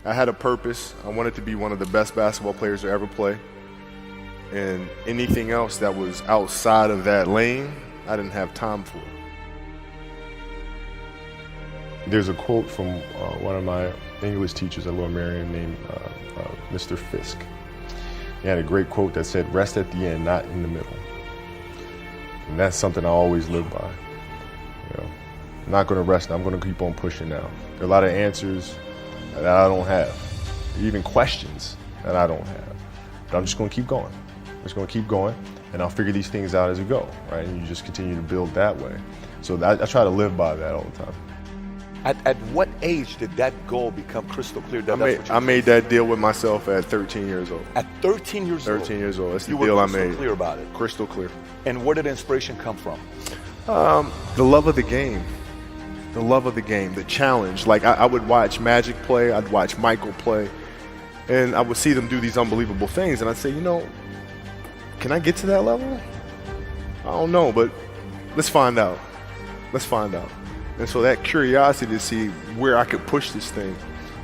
I had a purpose. I wanted to be one of the best basketball players to ever play. And anything else that was outside of that lane, I didn't have time for. There's a quote from one of my English teachers at Lower Merion named Mr. Fisk. He had a great quote that said, "Rest at the end, not in the middle." And that's something I always live by. You know, I'm not going to rest. I'm going to keep on pushing now. There are a lot of answers that I don't have, even questions that I don't have. But I'm just going to keep going. I'm just going to keep going, and I'll figure these things out as we go, right? And you just continue to build that way. So I try to live by that all the time. At what age did that goal become crystal clear? I made that deal with myself at 13 years old. At 13 years old? 13 years old. That's the you deal were I made. crystal clear about it? Crystal clear. And where did inspiration come from? The love of the game. The love of the game, the challenge. Like I would watch Magic play, I'd watch Michael play, and I would see them do these unbelievable things, and I'd say, you know, can I get to that level? I don't know, but let's find out. Let's find out. And so that curiosity to see where I could push this thing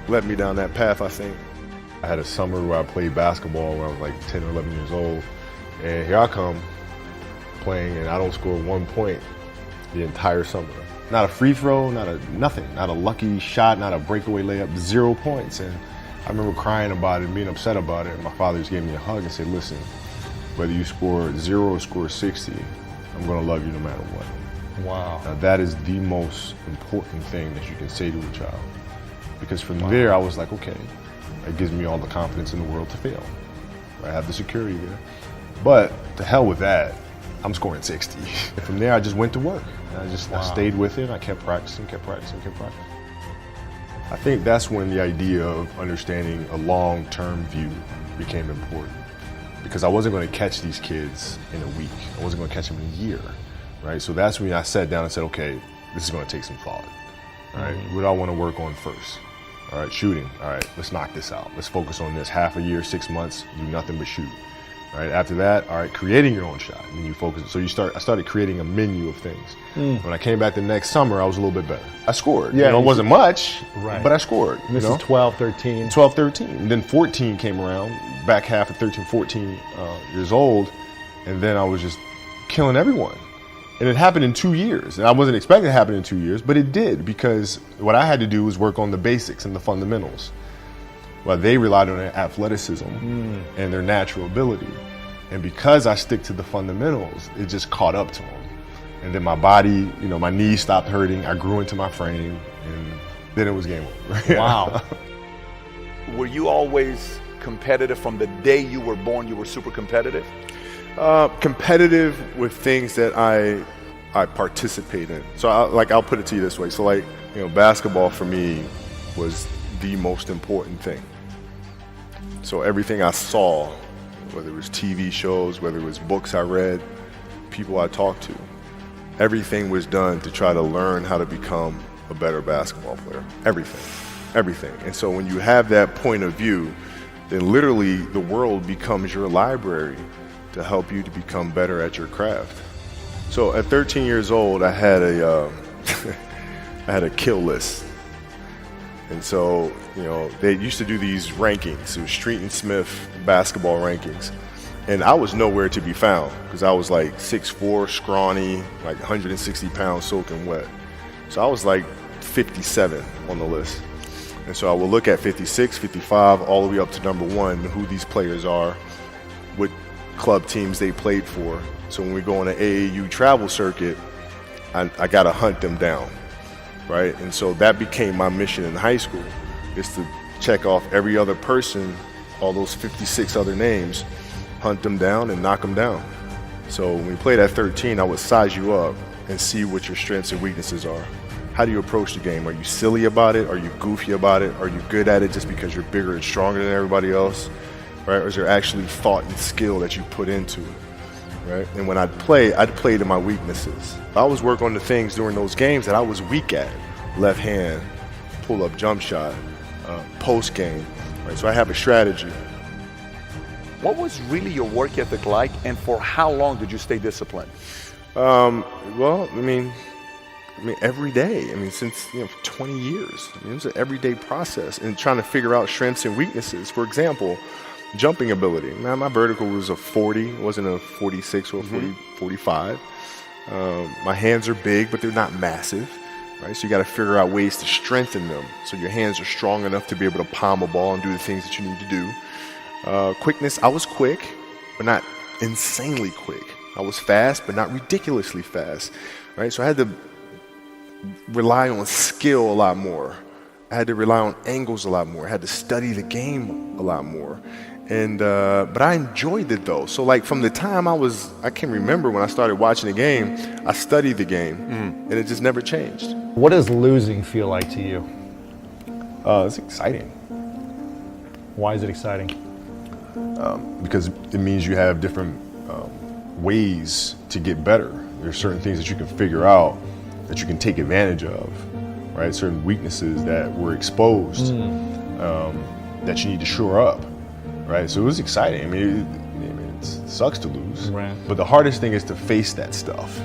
led me down that path, I think. I had a summer where I played basketball when I was like 10 or 11 years old, and here I come playing, and I don't score 1 point the entire summer. Not a free throw, nothing, not a lucky shot, not a breakaway layup, 0 points. And I remember crying about it and being upset about it. And my father just gave me a hug and said, "Listen, whether you score 0 or score 60, I'm gonna love you no matter what." Wow. Now that is the most important thing that you can say to a child. Because from there, I was like, okay, that gives me all the confidence in the world to fail. I have the security there. But to hell with that, I'm scoring 60. And from there, I just went to work. And I stayed with it. I kept practicing. I think that's when the idea of understanding a long-term view became important. Because I wasn't going to catch these kids in a week. I wasn't going to catch them in a year. Right? So that's when I sat down and said, okay, this is going to take some thought. Right? What do I want to work on first? All right, shooting. All right, let's knock this out. Let's focus on this. Half a year, 6 months, do nothing but shoot. Right? After that, all right, creating your own shot. And you focus. So I started creating a menu of things. When I came back the next summer, I was a little bit better. I scored. Yeah, it wasn't much, right, but I scored. This is 12, 13. 12, 13. And then 14 came around, back half of 13, 14 years old. And then I was just killing everyone. And it happened in 2 years. And I wasn't expecting it to happen in 2 years, but it did, because what I had to do was work on the basics and the fundamentals. Well, they relied on their athleticism and their natural ability. And because I stick to the fundamentals, it just caught up to them. And then my body, you know, my knees stopped hurting. I grew into my frame, and then it was game over. Wow. Were you always competitive from the day you were born? You were super competitive? Competitive with things that I participate in. So I'll put it to you this way. So like, you know, basketball for me was the most important thing. So everything I saw, whether it was TV shows, whether it was books I read, people I talked to, everything was done to try to learn how to become a better basketball player. Everything. And so when you have that point of view, then literally the world becomes your library to help you to become better at your craft. So at 13 years old, I had a I had a kill list. And so, you know, they used to do these rankings. It was Street and Smith basketball rankings. And I was nowhere to be found because I was like 6'4", scrawny, like 160 pounds soaking wet. So I was like 57 on the list. And so I would look at 56, 55, all the way up to number 1, who these players are, what club teams they played for. So when we go on an AAU travel circuit, I got to hunt them down, right? And so that became my mission in high school, is to check off every other person, all those 56 other names, hunt them down and knock them down. So when we played at 13, I would size you up and see what your strengths and weaknesses are. How do you approach the game? Are you silly about it? Are you goofy about it? Are you good at it just because you're bigger and stronger than everybody else? Right? Or is there actually thought and skill that you put into it? Right? And when I'd play to my weaknesses. I always work on the things during those games that I was weak at. Left hand, pull-up jump shot, post game. Right? So I have a strategy. What was really your work ethic like, and for how long did you stay disciplined? Well, I mean, every day. Since 20 years. It was an everyday process, and trying to figure out strengths and weaknesses. For example, jumping ability. Man, my vertical was a 40, it wasn't a 46 or a 45. My hands are big, but they're not massive, right? So you got to figure out ways to strengthen them so your hands are strong enough to be able to palm a ball and do the things that you need to do. Quickness, I was quick, but not insanely quick. I was fast, but not ridiculously fast, right? So I had to rely on skill a lot more. I had to rely on angles a lot more. I had to study the game a lot more. And but I enjoyed it though. So like from the time I can remember when I started watching the game, I studied the game, and it just never changed. What does losing feel like to you? It's exciting Why is it exciting? because it means you have different ways to get better. There's certain things that you can figure out that you can take advantage of, right? Certain weaknesses that were exposed that you need to shore up, right? So it was exciting. It sucks to lose, Right. but the hardest thing is to face that stuff.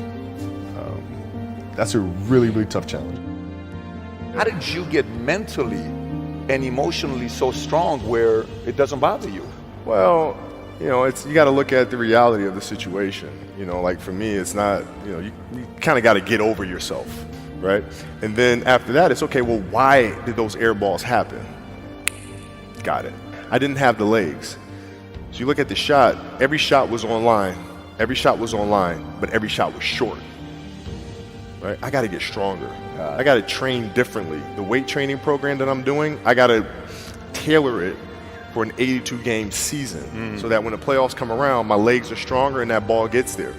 That's a really, really tough challenge. How did you get mentally and emotionally so strong where it doesn't bother you? Well, you got to look at the reality of the situation. Like for me, it's not, you kind of got to get over yourself, right? And then after that, it's okay, well, why did those air balls happen? Got it. I didn't have the legs. So you look at the shot, every shot was online. Every shot was online, but every shot was short, right? I got to get stronger. I got to train differently. The weight training program that I'm doing, I got to tailor it for an 82-game season so that when the playoffs come around, my legs are stronger and that ball gets there.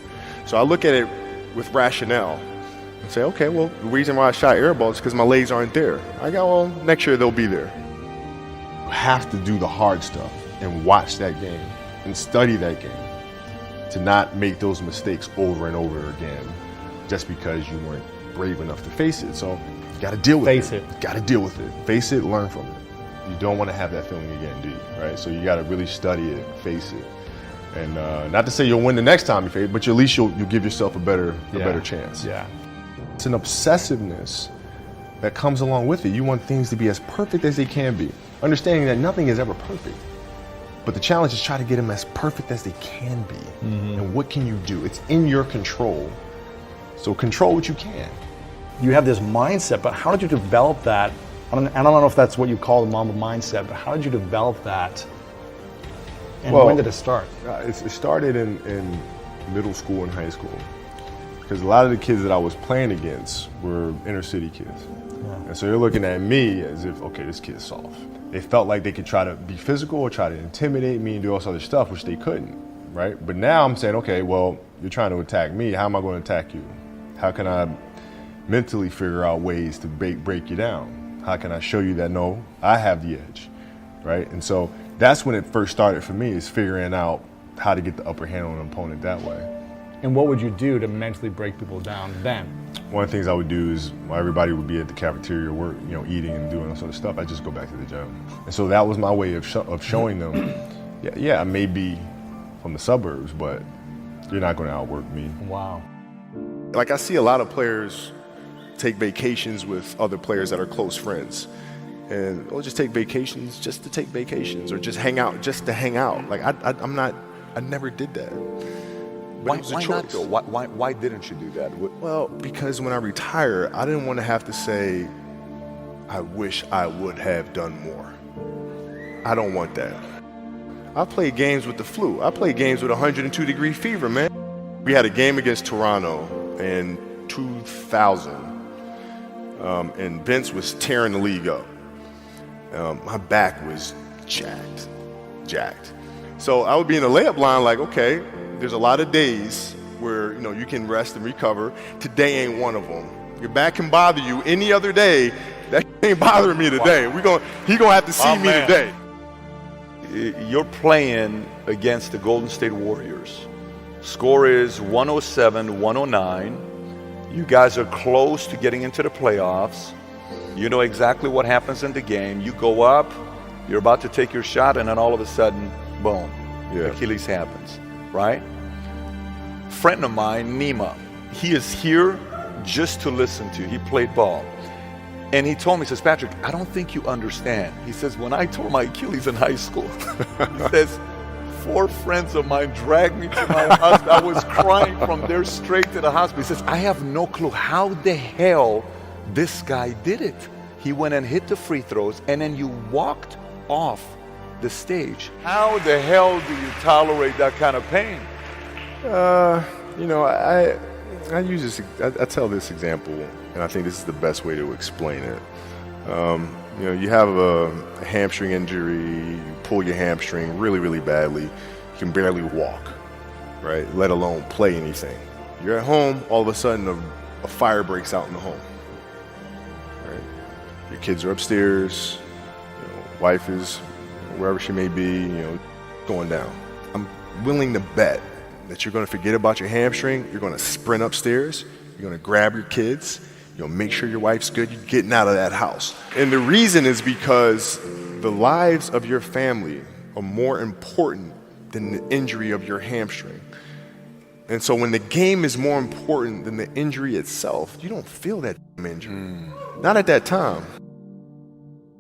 So I look at it with rationale and say, okay, well, the reason why I shot air balls is because my legs aren't there. I go, well, next year they'll be there. You have to do the hard stuff and watch that game and study that game to not make those mistakes over and over again just because you weren't brave enough to face it. So you got to deal with it. Face it. You got to deal with it. Face it, learn from it. You don't want to have that feeling again, do you? Right? So you got to really study it, face it, and not to say you'll win the next time you face it, but at least you'll give yourself a better chance. Yeah. It's an obsessiveness that comes along with it. You want things to be as perfect as they can be, understanding that nothing is ever perfect. But the challenge is try to get them as perfect as they can be. And what can you do? It's in your control. So control what you can. You have this mindset, but how did you develop that? I don't know if that's what you call the Mamba mindset, but how did you develop that? And when did it start? It started in middle school and high school. Because a lot of the kids that I was playing against were inner city kids. And so they're looking at me as if, okay, this kid's soft. They felt like they could try to be physical or try to intimidate me and do all this other stuff, which they couldn't, right? But now I'm saying, okay, well, you're trying to attack me. How am I going to attack you? How can I mentally figure out ways to break you down? How can I show you that, no, I have the edge, right? And so that's when it first started for me, is figuring out how to get the upper hand on an opponent that way. And what would you do to mentally break people down then? One of the things I would do is, while everybody would be at the cafeteria work, eating and doing all sort of stuff, I just go back to the gym. And so that was my way of showing them, yeah, I may be from the suburbs, but you're not going to outwork me. Wow. Like I see a lot of players take vacations with other players that are close friends. And we'll just take vacations just to take vacations, or just hang out just to hang out. Like I never did that. But it was a Why choice. not though? Why didn't you do that? Well, because when I retire, I didn't want to have to say, I wish I would have done more. I don't want that. I played games with the flu. I played games with 102-degree fever, man. We had a game against Toronto in 2000, and Vince was tearing the league up. My back was jacked. So I would be in the layup line like, okay, there's a lot of days where you can rest and recover. Today ain't one of them. Your back can bother you any other day. That ain't bothering me today. He gonna have to see me today. You're playing against the Golden State Warriors. Score is 107-109. You guys are close to getting into the playoffs. You know exactly what happens in the game. You go up, you're about to take your shot, and then all of a sudden, boom, Achilles happens, right? Friend of mine, Nima, he is here just to listen to. He played ball. And he told me, he says, Patrick, I don't think you understand. He says, when I tore my Achilles in high school, he says, 4 friends of mine dragged me to my hospital. I was crying from there straight to the hospital. He says, I have no clue how the hell this guy did it. He went and hit the free throws, and then you walked off the stage. How the hell do you tolerate that kind of pain? You know, I use this. I tell this example, and I think this is the best way to explain it. You know, you have a hamstring injury, you pull your hamstring really, really badly, you can barely walk, right? Let alone play anything. You're at home, all of a sudden a fire breaks out in the home, right? Your kids are upstairs, you know, wife is wherever she may be, you know, going down. I'm willing to bet that you're going to forget about your hamstring, you're going to sprint upstairs, you're going to grab your kids, you'll make sure your wife's good, you're getting out of that house. And the reason is because the lives of your family are more important than the injury of your hamstring. And so when the game is more important than the injury itself, you don't feel that injury. Not at that time.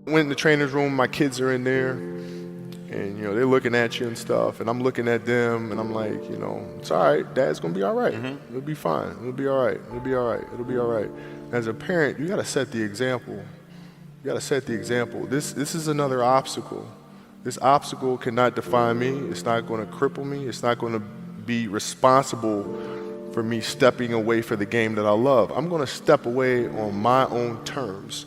Went in the trainer's room, my kids are in there, and you know, they're looking at you and stuff, and I'm looking at them, and I'm like, you know, it's all right, Dad's gonna be all right. It'll be fine. It'll be all right. It'll be all right. It'll be all right. As a parent, you gotta set the example. You gotta set the example. This is another obstacle. This obstacle cannot define me. It's not gonna cripple me. It's not gonna be responsible for me stepping away for the game that I love. I'm gonna step away on my own terms.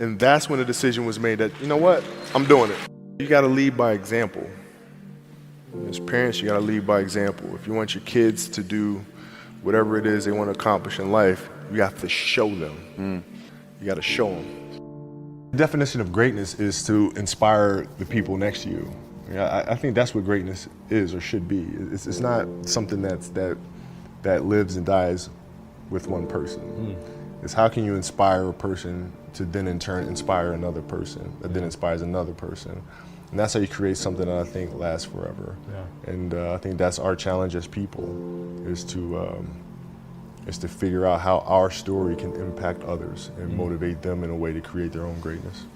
And that's when the decision was made that, you know what, I'm doing it. You gotta lead by example. As parents, you gotta lead by example. If you want your kids to do whatever it is they want to accomplish in life, you have to show them. You gotta show them. The definition of greatness is to inspire the people next to you. I think that's what greatness is or should be. It's not something that lives and dies with one person. It's how can you inspire a person to then in turn inspire another person that then inspires another person. And that's how you create something that I think lasts forever. Yeah. And I think that's our challenge as people, is to figure out how our story can impact others and motivate them in a way to create their own greatness.